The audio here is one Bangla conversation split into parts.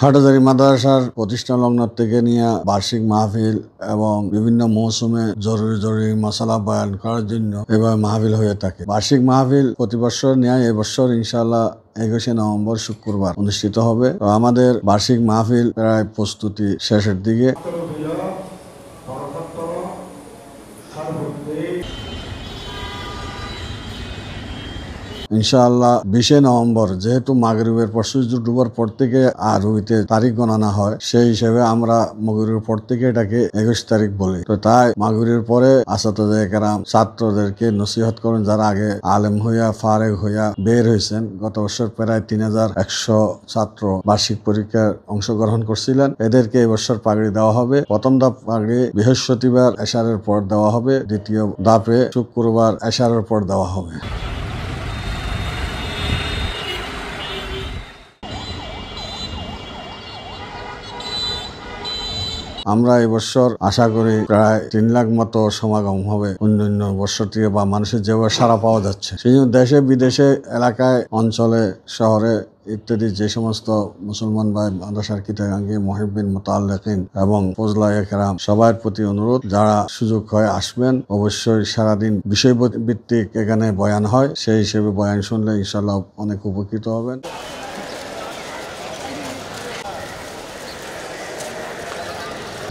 হাটহাজারী মাদ্রাসার প্রতিষ্ঠা লগ্ন থেকে নিয়ে বার্ষিক মাহফিল এবং বিভিন্ন মৌসুমে জরুরি মশালা বয়ান করার জন্য এভাবে মাহফিল হয়ে থাকে। বার্ষিক মাহফিল প্রতি বছর ন্যায় এবছর ইনশাআল্লাহ 21শে নভেম্বর শুক্রবার অনুষ্ঠিত হবে। তো আমাদের বার্ষিক মাহফিল প্রায় প্রস্তুতি শেষের দিকে। ইনশাআল্লাহ 20শে নভেম্বর যেহেতু মাগরিবের পর সূর্য ডুবার পর থেকে আরবিতে তারিখ গণনা হয়, সেই হিসেবে আমরা মাগরিবের পর থেকে এটাকে 21 তারিখ বলি। তো তাই মাগরিবের পরে আসাতায়ে কেরাম ছাত্রদেরকে নসিহত করেন, যারা আগে আলেম হইয়া ফারেগ হইয়া বের হয়েছেন। গত বছর প্রায় 3100 ছাত্র বার্ষিক পরীক্ষায় অংশগ্রহণ করছিলেন। এদেরকে এবছর পাগড়ি দেওয়া হবে। প্রথম ধাপ পাগড়ি বৃহস্পতিবার এশারের পর দেওয়া হবে, দ্বিতীয় ধাপে শুক্রবার এশারের পর দেওয়া হবে। আমরা এবছর আশা করি প্রায় 3 লাখ মতো সমাগম হবে অন্যান্য বছর থেকে, বা মানুষের যেভাবে সাড়া পাওয়া যাচ্ছে। সেই জন্য দেশে বিদেশে এলাকায় অঞ্চলে শহরে ইত্যাদি যে সমস্ত মুসলমান ভাই মাদ্রাসার কিতাগাঙ্গী মুহিব্বিন মুতাআল্লিকিন এবং ফজলায়ে কেরাম সবার প্রতি অনুরোধ, যারা সুযোগ হয় আসবেন। অবশ্যই সারাদিন বিষয়ভিত্তিক এখানে বয়ান হয়, সেই হিসেবে বয়ান শুনলে ইনশাআল্লাহ অনেক উপকৃত হবেন।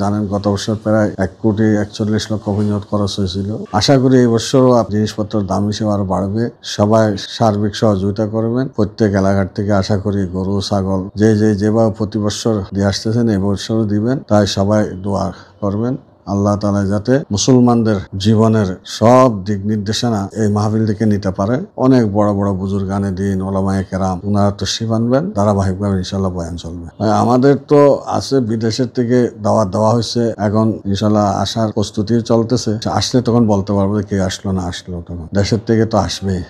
জানেন গত বছর প্রায় 1,41,00,000 বিনিয়োগ খরচ হয়েছিল। আশা করি এই বছরও জিনিসপত্রের দাম হিসেবে আরো বাড়বে। সবাই সার্বিক সহযোগিতা করবেন। প্রত্যেক এলাকার থেকে আশা করি গরু ছাগল যেভাবে প্রতি বছর দিয়ে আসতেছেন এই বছরও দিবেন। তাই সবাই দোয়া করবেন আল্লাহ তাআলা যাতে মুসলমানদের জীবনের সব দিক নির্দেশনা এই মাহফিল থেকে নিতে পারে। অনেক বড় বড় বুজুর্গানে দিন ওলামায়ে কেরাম ওনারা তশরিফ আনবেন, ধারাবাহিকভাবে ইনশাআল্লাহ বয়ান চলবে। আমাদের তো আছে বিদেশের থেকে দাওয়াত দেওয়া হয়েছে, এখন ইনশাআল্লাহ আসার প্রস্তুতি চলতেছে। আসলে তখন বলতে পারবো কে আসলো না আসলো। তখন দেশের থেকে তো আসবেই।